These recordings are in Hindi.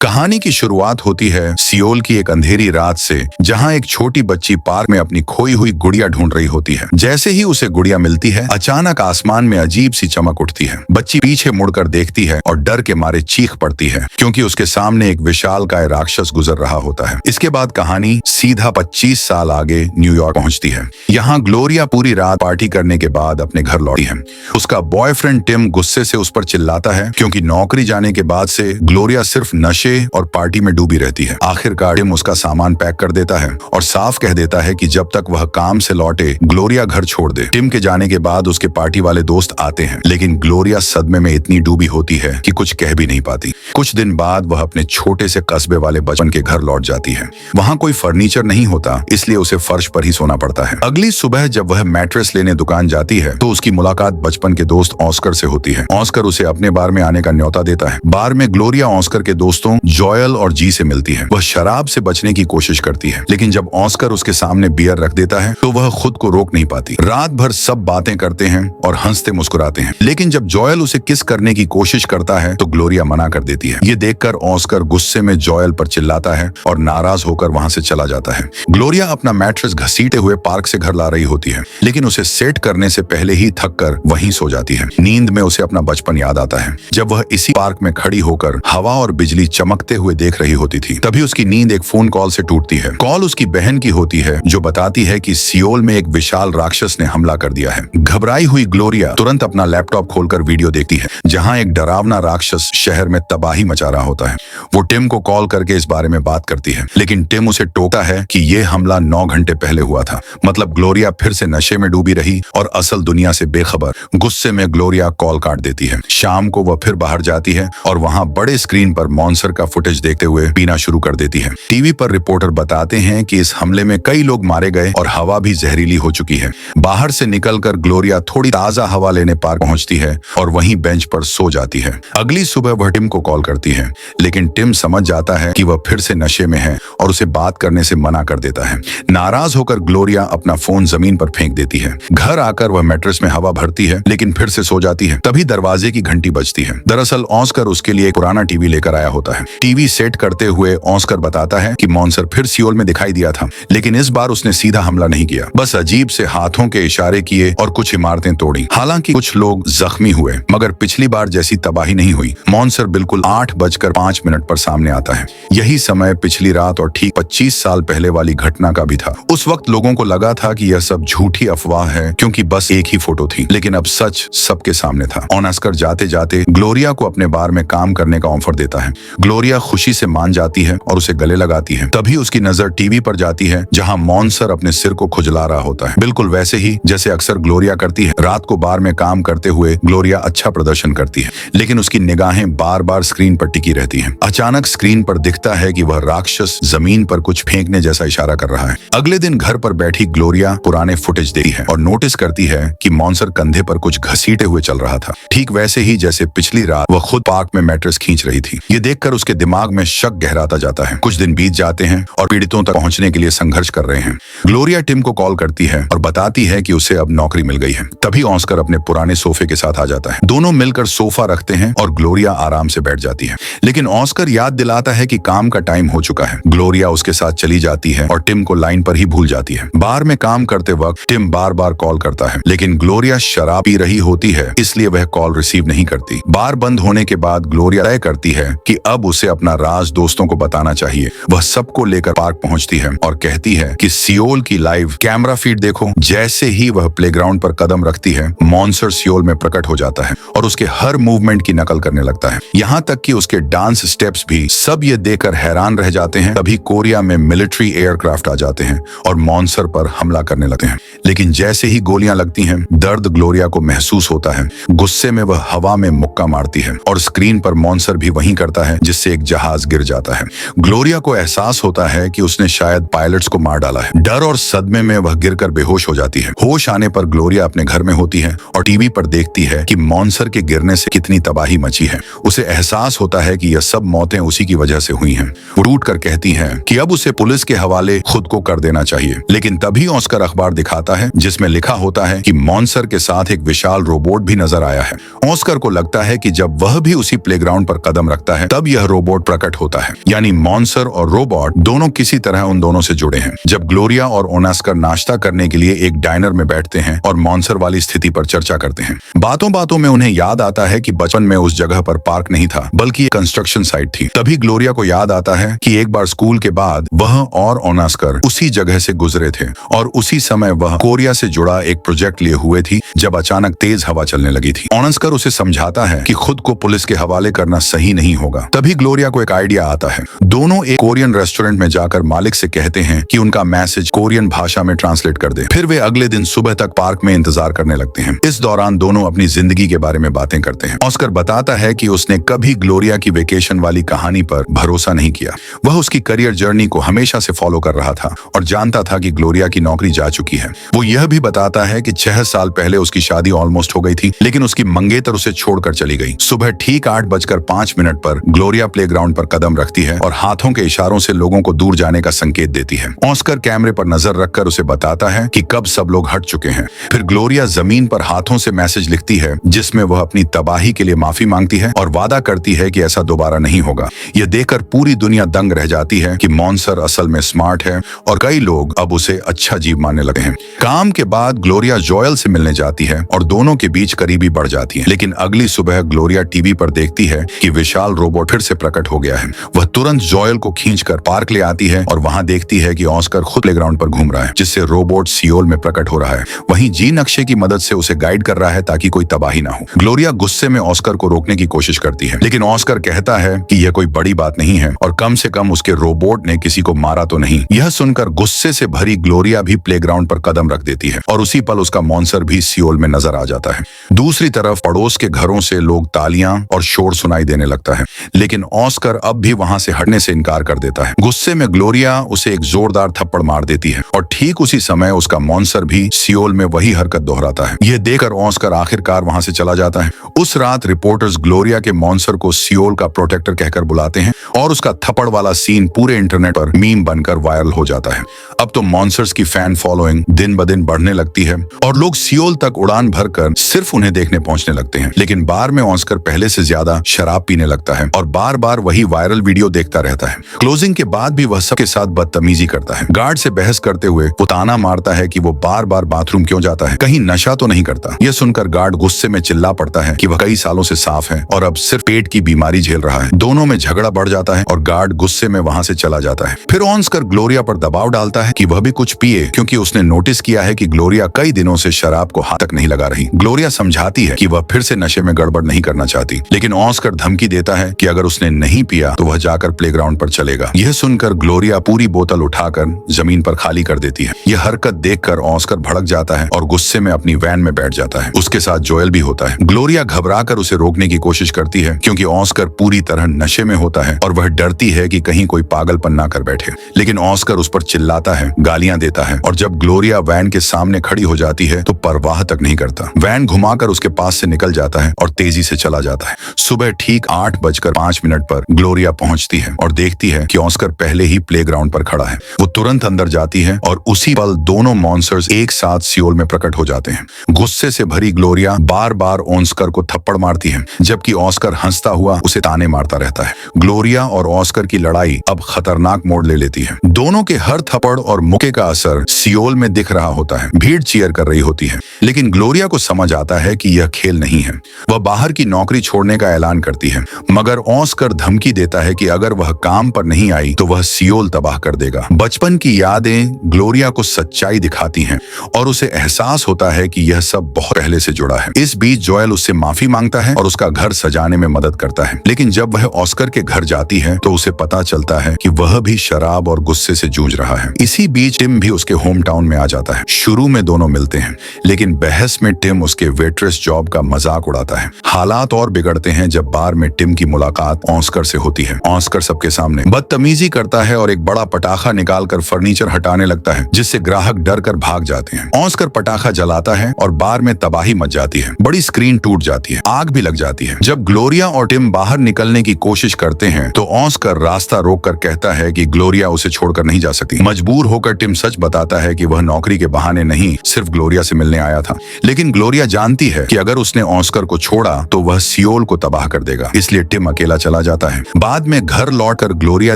कहानी की शुरुआत होती है सियोल की एक अंधेरी रात से, जहां एक छोटी बच्ची पार्क में अपनी खोई हुई गुड़िया ढूंढ रही होती है। जैसे ही उसे गुड़िया मिलती है, अचानक आसमान में अजीब सी चमक उठती है। बच्ची पीछे मुड़कर देखती है और डर के मारे चीख पड़ती है, क्योंकि उसके सामने एक विशालकाय राक्षस गुजर रहा होता है। इसके बाद कहानी सीधा 25 साल आगे न्यूयॉर्क पहुंचती है। यहाँ ग्लोरिया पूरी रात पार्टी करने के बाद अपने घर लौटी है। उसका बॉयफ्रेंड टिम गुस्से से उस पर चिल्लाता है, क्योंकि नौकरी जाने के बाद से ग्लोरिया सिर्फ नशे और पार्टी में डूबी रहती है। आखिरकार टिम उसका सामान पैक कर देता है और साफ कह देता है कि जब तक वह काम से लौटे ग्लोरिया घर छोड़ दे। टिम के जाने के बाद उसके पार्टी वाले दोस्त आते हैं, लेकिन ग्लोरिया सदमे में इतनी डूबी होती है कि कुछ कह भी नहीं पाती। कुछ दिन बाद वह अपने छोटे से कस्बे वाले बचपन के घर लौट जाती है। वहाँ कोई फर्नीचर नहीं होता, इसलिए उसे फर्श पर ही सोना पड़ता है। अगली सुबह जब वह मैट्रेस लेने दुकान जाती है, तो उसकी मुलाकात बचपन के दोस्त ऑस्कर से होती है। ऑस्कर उसे अपने बार में आने का न्योता देता है। बार में ग्लोरिया ऑस्कर के दोस्तों जॉयल और जी से मिलती है। वह शराब से बचने की कोशिश करती है, लेकिन जब ऑस्कर उसके सामने बियर रख देता है, तो वह खुद को रोक नहीं पाती। रात भर सब बातें करते हैं और हंसते मुस्कुराते हैं, लेकिन जब जॉयल उसे किस करने की कोशिश करता है, तो ग्लोरिया मना कर देती है। ये देखकर ऑस्कर गुस्से में जॉयल पर चिल्लाता है और नाराज होकर वहां से चला जाता है। ग्लोरिया अपना मैट्रेस घसीटे हुए पार्क से घर ला रही होती है, लेकिन उसे सेट करने से पहले ही थक कर वहीं सो जाती है। नींद में उसे अपना बचपन याद आता है, जब वह इसी पार्क में खड़ी होकर हवा और बिजली चमकते हुए देख रही होती थी। तभी उसकी नींद एक फोन कॉल से टूटती है। कॉल उसकी बहन की होती है, जो बताती है कि सियोल में एक विशाल राक्षस ने हमला कर दिया है। घबराई हुई ग्लोरिया तुरंत अपना लैपटॉप खोलकर वीडियो देखती है, जहां एक डरावना राक्षस शहर में तबाही मचा रहा होता है। वो टिम को कॉल करके इस बारे में बात करती है, लेकिन टिम उसे टोकता है कि यह हमला 9 घंटे पहले हुआ था। मतलब ग्लोरिया फिर से नशे में डूबी रही और असल दुनिया से बेखबर। गुस्से में ग्लोरिया कॉल काट देती है। शाम को वह फिर बाहर जाती है और वहां बड़े स्क्रीन पर मॉन्स्टर का फुटेज देखते हुए पीना शुरू कर देती है। टीवी पर रिपोर्टर बताते हैं कि इस हमले में कई लोग मारे गए और हवा भी जहरीली हो चुकी है। बाहर से निकलकर ग्लोरिया थोड़ी ताजा हवा लेने पार्क पहुंचती है और वहीं बेंच पर सो जाती है। अगली सुबह वह टिम को कॉल करती है, लेकिन टिम समझ जाता है कि वह फिर से नशे में है और उसे बात करने से मना कर देता है। नाराज होकर ग्लोरिया अपना फोन जमीन पर फेंक देती है। घर आकर वह मैट्रेस में हवा भरती है, लेकिन फिर से सो जाती है। तभी दरवाजे की घंटी बजती है। दरअसल ऑस्कर उसके लिए एक पुराना टीवी लेकर आया होता है। टीवी सेट करते हुए ऑस्कर बताता है कि मॉन्स्टर फिर सियोल में दिखाई दिया था, लेकिन इस बार उसने सीधा हमला नहीं किया, बस अजीब से हाथों के इशारे किए और कुछ इमारतें तोड़ी। हालांकि कुछ लोग जख्मी हुए, मगर पिछली बार जैसी तबाही नहीं हुई। मॉन्स्टर बिल्कुल 8:05 पर सामने आता है। यही समय पिछली रात और ठीक 25 साल पहले वाली घटना का भी था। उस वक्त लोगों को लगा था कि यह सब झूठी अफवाह है, क्योंकि बस एक ही फोटो थी, लेकिन अब सच सबके सामने था। ऑस्कर जाते जाते ग्लोरिया को अपने बार में काम करने का ऑफर देता है। ग्लोरिया खुशी से मान जाती है और उसे गले लगाती है। तभी उसकी नजर टीवी पर जाती है, जहां मॉन्स्टर अपने सिर को खुजला रहा होता है, बिल्कुल वैसे ही जैसे अक्सर ग्लोरिया करती है। रात को बार में काम करते हुए ग्लोरिया अच्छा प्रदर्शन करती है, लेकिन उसकी निगाहें बार बार स्क्रीन पर टिकी रहती हैं। अचानक स्क्रीन पर दिखता है कि वह राक्षस जमीन पर कुछ फेंकने जैसा इशारा कर रहा है। अगले दिन घर पर बैठी ग्लोरिया पुराने फुटेज देखती है और नोटिस करती है कि मॉन्स्टर कंधे पर कुछ घसीटे हुए चल रहा था, ठीक वैसे ही जैसे पिछली रात वह खुद पार्क में मैट्रेस खींच रही थी। ये देखकर उसके दिमाग में शक गहराता जाता है। कुछ दिन बीत जाते हैं और पीड़ितों तक पहुंचने के लिए संघर्ष कर रहे हैं। ग्लोरिया टिम को कॉल करती है और बताती है कि उसे अब नौकरी मिल गई है। तभी ऑस्कर अपने पुराने सोफे के साथ आ जाता है। दोनों मिलकर सोफा रखते हैं और ग्लोरिया आराम से बैठ जाती है, लेकिन ऑस्कर याद दिलाता है कि काम का टाइम हो चुका है। ग्लोरिया उसके साथ चली जाती है और टिम को लाइन पर ही भूल जाती है। बार में काम करते वक्त टिम बार बार कॉल करता है, लेकिन ग्लोरिया शराब पी रही होती है, इसलिए वह कॉल रिसीव नहीं करती। बार बंद होने के बाद ग्लोरिया तय करती है कि अब उसे अपना राज दोस्तों को बताना चाहिए। वह सबको लेकर पार्क पहुंचती है और कहती है कि सियोल की लाइव कैमरा फीड देखो। जैसे ही वह प्लेग्राउंड पर कदम रखती है, मॉन्स्टर सियोल में प्रकट हो जाता है और उसके हर मूवमेंट की नकल करने लगता है, यहाँ तक कि उसके डांस स्टेप्स भी। सब ये देखकर हैरान रह जाते हैं। तभी कोरिया में मिलिट्री एयरक्राफ्ट आ जाते हैं और मॉन्स्टर पर हमला करने लगते हैं, लेकिन जैसे ही गोलियां लगती हैं, दर्द ग्लोरिया को महसूस होता है। गुस्से में वह हवा में मुक्का मारती है और स्क्रीन पर मॉन्स्टर भी वही करता है, जिससे एक जहाज गिर जाता है। ग्लोरिया को एहसास होता है कि उसने शायद पायलट्स को मार डाला है। डर और सदमे में वह गिरकर बेहोश हो जाती है। होश आने पर ग्लोरिया अपने घर में होती है और टीवी पर देखती है कि मॉन्स्टर के गिरने से कितनी तबाही मची है। उसे एहसास होता है कि यह सब मौतें उसी की वजह से हुई हैं। वो टूट कर कहती हैं कि अब उसे पुलिस के हवाले खुद को कर देना चाहिए, लेकिन तभी ऑस्कर अखबार दिखाता है, जिसमें लिखा होता है कि मॉन्स्टर के साथ एक विशाल रोबोट भी नजर आया है। ऑस्कर को लगता है कि जब वह भी उसी प्लेग्राउंड पर कदम रखता है, तब यह रोबोट प्रकट होता है। यानी मॉन्सर और रोबोट दोनों किसी तरह उन दोनों से जुड़े हैं। जब ग्लोरिया और ओस्कर नाश्ता करने के लिए एक डाइनर में बैठते हैं और मॉन्सर वाली स्थिति पर चर्चा करते हैं, बातों बातों में उन्हें याद आता है कि बचपन में उस जगह पर पार्क नहीं था बल्कि एक कंस्ट्रक्शन साइट थी। तभी ग्लोरिया को याद आता है कि एक बार स्कूल के बाद वह और ओस्कर उसी जगह से गुजरे थे और उसी समय वह कोरिया से जुड़ा एक प्रोजेक्ट लिए हुए थी जब अचानक तेज हवा चलने लगी थी। ओस्कर उसे समझाता है कि खुद को पुलिस के हवाले करना सही नहीं होगा। तभी ग्लोरिया को एक आइडिया आता है। दोनों एक कोरियन रेस्टोरेंट में जाकर मालिक से कहते हैं कि उनका मैसेज कोरियन भाषा में ट्रांसलेट कर दे। फिर वे अगले दिन सुबह तक पार्क में इंतजार करने लगते हैं। इस दौरान दोनों अपनी जिंदगी के बारे में बातें करते हैं। ओस्कर बताता है कि उसने कभी ग्लोरिया की वेकेशन वाली कहानी पर भरोसा नहीं किया। वह उसकी करियर जर्नी को हमेशा से फॉलो कर रहा था और जानता था कि ग्लोरिया की नौकरी जा चुकी है। वो यह भी बताता है कि 6 साल पहले उसकी शादी ऑलमोस्ट हो गई थी, लेकिन उसकी मंगेतर उसे छोड़कर चली गई। सुबह ठीक 8:05 पर ग्लोरिया प्लेग्राउंड पर कदम रखती है और हाथों के इशारों से लोगों को दूर जाने का संकेत देती है। ओस्कर कैमरे पर नजर रखकर उसे बताता है कि कब सब लोग हट चुके हैं। फिर ग्लोरिया जमीन पर हाथों से मैसेज लिखती है जिसमें वह अपनी तबाही के लिए माफी मांगती है और वादा करती है कि ऐसा दोबारा नहीं होगा। यह देखकर पूरी दुनिया दंग रह जाती है कि मॉन्सर असल में स्मार्ट है और कई लोग अब उसे अच्छा जीव मानने लगे हैं। काम के बाद ग्लोरिया जोयल से मिलने जाती है और दोनों के बीच करीबी बढ़ जाती है। लेकिन अगली सुबह ग्लोरिया टीवी पर देखती है कि विशाल रोबोट फिर से प्रकट हो गया है। वह तुरंत जोयल को खींचकर पार्क ले आती है और वहां देखती है कि ओस्कर खुद प्लेग्राउंड पर घूम रहा है, जिससे रोबोट सियोल में प्रकट हो रहा है। वहीं जी नक्शे की मदद से उसे गाइड कर रहा है ताकि कोई तबाही ना हो। ग्लोरिया गुस्से में ओस्कर को रोकने की कोशिश करती है, लेकिन ओस्कर कहता है कि यह कोई बड़ी बात नहीं है और कम से कम उसके रोबोट ने किसी को मारा तो नहीं। यह सुनकर गुस्से से भरी ग्लोरिया भी प्लेग्राउंड पर कदम रख देती है और उसी पल उसका मॉन्सर भी सियोल में नजर आ जाता है। दूसरी तरफ पड़ोस के घरों से लोग तालियां और शोर सुनाई देने लगता है, लेकिन ओस्कर अब भी वहां से हटने से इनकार कर देता है। गुस्से में ग्लोरिया उसे एक जोरदार थप्पड़ मार देती है और ठीक उसी समय उसका मॉन्सर भी सियोल में वही हरकत दोहराता है। यह देखकर ओस्कर आखिरकार वहां से चला जाता है। उस रात रिपोर्टर्स ग्लोरिया के मॉन्सर को सियोल का प्रोटेक्टर कहकर बुलाते हैं और उसका थप्पड़ वाला सीन पूरे इंटरनेट पर मीम बनकर वायरल हो जाता है। अब तो मॉन्सर्स की फैन फॉलोइंग दिन ब दिन बढ़ने लगती है और लोग सियोल तक उड़ान भरकर सिर्फ उन्हें देखने पहुंचने लगते हैं। लेकिन बार में ओस्कर पहले से ज्यादा शराब पीने लगता है और बार बार वही वायरल वीडियो देखता रहता है। क्लोजिंग के बाद भी वह सबके साथ बदतमीजी करता है। गार्ड से बहस करते हुए वो ताना मारता है कि वो बार बार बाथरूम क्यों जाता है, कहीं नशा तो नहीं करता। यह सुनकर गार्ड गुस्से में चिल्ला पड़ता है कि वह कई सालों से साफ है और अब सिर्फ पेट की बीमारी झेल रहा है। दोनों में झगड़ा बढ़ जाता है और गार्ड गुस्से में वहां से चला जाता है। फिर ओस्कर ग्लोरिया पर दबाव डालता है कि वह भी कुछ पिए, क्योंकि उसने नोटिस किया है कि ग्लोरिया कई दिनों से शराब को हाथ तक नहीं लगा रही। ग्लोरिया समझाती है कि वह फिर से नशे में गड़बड़ नहीं करना चाहती, लेकिन ओस्कर धमकी देता है कि अगर उसने नहीं पिया तो वह जाकर प्लेग्राउंड पर चलेगा। यह सुनकर ग्लोरिया पूरी बोतल उठाकर जमीन पर खाली कर देती है। यह हरकत देखकर ओस्कर भड़क जाता है और गुस्से में अपनी वैन में बैठ जाता है। उसके साथ जोयल भी होता है। ग्लोरिया घबराकर उसे रोकने की कोशिश करती है क्योंकि ओस्कर पूरी तरह नशे में होता है और वह डरती है कि कहीं कोई पागलपन ना कर बैठे। लेकिन ओस्कर उस पर चिल्लाता है, गालियां देता है और जब ग्लोरिया वैन के सामने खड़ी हो जाती है तो परवाह तक नहीं करता। वैन घुमाकर उसके पास से निकल जाता है और तेजी से चला जाता है। सुबह ठीक 8:05 पर ग्लोरिया पहुंचती है और देखती है कि ओस्कर पहले ही प्लेग्राउंड पर खड़ा है। वो तुरंत अंदर जाती है और उसी पल दोनों मॉन्सर्स एक साथ सियोल में प्रकट हो जाते हैं। गुस्से से भरी ग्लोरिया बार बार ओस्कर को थप्पड़ मारती है, जबकि ओस्कर हंसता हुआ उसे ताने मारता रहता है। ग्लोरिया और ओस्कर की लड़ाई अब खतरनाक मोड़ ले लेती है। दोनों के हर थप्पड़ और मुक्के का असर सियोल में दिख रहा होता है। भीड़ चीयर कर रही होती है, लेकिन ग्लोरिया को समझ आता है कि यह खेल नहीं है। वह बाहर की नौकरी छोड़ने का ऐलान करती है, मगर ओस्कर धमकी देता है कि अगर वह काम पर नहीं आई तो वह सियोल तबाह कर देगा। बचपन की यादें ग्लोरिया को सच्चाई दिखाती हैं और उसे एहसास होता है कि यह सब बहुत पहले से जुड़ा है। इस बीच जोयल उससे माफी मांगता है और उसका घर सजाने में मदद करता है, लेकिन जब वह ओस्कर के घर जाती है तो उसे पता चलता है कि वह भी शराब और गुस्से से जूझ रहा है। इसी बीच टिम भी उसके होम टाउन में आ जाता है। शुरू में दोनों मिलते हैं, लेकिन बहस में टिम उसके वेट्रेस जॉब का मजाक उड़ाता है। हालात और बिगड़ते हैं जब बार में टिम की मुलाकात ओस्कर से होती है। ओस्कर सबके सामने बदतमीजी करता है और एक बड़ा पटाखा निकालकर फर्नीचर हटाने लगता है, जिससे ग्राहक डर कर भाग जाते हैं। ओस्कर पटाखा जलाता है और बार में तबाही मच जाती है। बड़ी स्क्रीन टूट जाती है, आग भी लग जाती है। जब ग्लोरिया और टिम बाहर निकलने की कोशिश करते हैं तो ओस्कर रास्ता रोककर कहता है कि ग्लोरिया उसे छोड़कर नहीं जा सकती। मजबूर होकर टिम सच बताता है कि वह नौकरी के बहाने नहीं, सिर्फ ग्लोरिया से मिलने आया था। लेकिन ग्लोरिया जानती है कि अगर उसने ओस्कर को छोड़ा तो वह सियोल को तबाह कर देगा, इसलिए टिम अकेला चला चला जाता है। बाद में घर लौटकर ग्लोरिया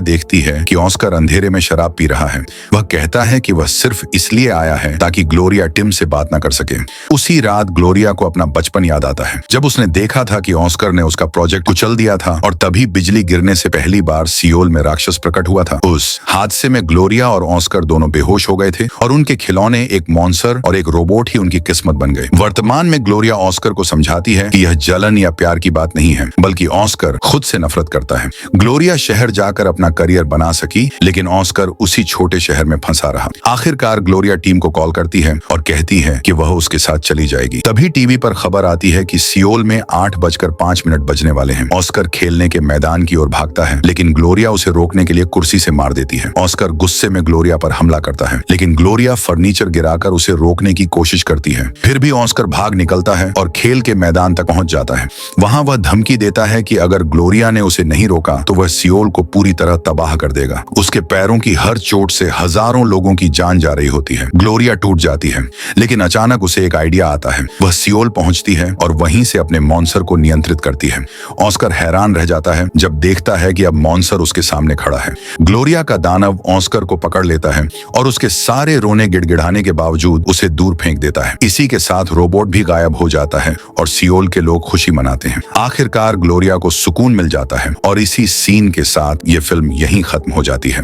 देखती है कि ऑस्कर अंधेरे में शराब पी रहा है। वह कहता है कि वह सिर्फ इसलिए आया है ताकि ग्लोरिया टिम से बात न कर सके। उसी रात ग्लोरिया को अपना बचपन याद आता है, जब उसने देखा था कि ऑस्कर ने उसका प्रोजेक्ट कुचल दिया था और तभी बिजली गिरने से पहली बार सियोल में राक्षस प्रकट हुआ था। उस हादसे में ग्लोरिया और ऑस्कर दोनों बेहोश हो गए थे और उनके खिलौने, एक मॉन्स्टर और एक रोबोट ही उनकी किस्मत बन गए। वर्तमान में ग्लोरिया ऑस्कर को समझाती है कि यह जलन या प्यार की बात नहीं है, बल्कि ऑस्कर खुद से नफरत करता है। ग्लोरिया शहर जाकर अपना करियर बना सकी, लेकिन ऑस्कर उसी छोटे शहर में फंसा रहा। आखिरकार ग्लोरिया टीम को कॉल करती है और कहती है कि वह उसके साथ चली जाएगी। तभी टीवी पर खबर आती है कि सियोल में 8:05 बजने वाले हैं। ऑस्कर खेलने के मैदान की ओर भागता है, लेकिन ग्लोरिया उसे रोकने के लिए कुर्सी से मार देती है। ऑस्कर गुस्से में ग्लोरिया पर हमला करता है, लेकिन ग्लोरिया फर्नीचर गिराकर उसे रोकने की कोशिश करती है। फिर भी ऑस्कर भाग निकलता है और खेल के मैदान तक पहुंच जाता है। वहां वह धमकी देता है कि अगर ग्लोरिया ने उसे नहीं रोका तो वह सियोल को पूरी तरह तबाह कर देगा। उसके पैरों की हर चोट से हजारों लोगों की जान जा रही होती है। ग्लोरिया टूट जाती है, लेकिन अचानक उसे एक आइडिया आता है। वह सियोल पहुंचती है और वहीं से अपने मॉन्स्टर को नियंत्रित करती है। ऑस्कर हैरान रह जाता है जब देखता है कि अब मॉन्स्टर उसके सामने खड़ा है। ग्लोरिया का दानव ऑस्कर को पकड़ लेता है और उसके सारे रोने गिड़गिड़ाने के बावजूद उसे दूर फेंक देता है। इसी के साथ रोबोट भी गायब हो जाता है और सियोल के लोग खुशी मनाते हैं। आखिरकार ग्लोरिया को सुकून मिल जाता है और इसी सीन के साथ ये फिल्म यहीं खत्म हो जाती है।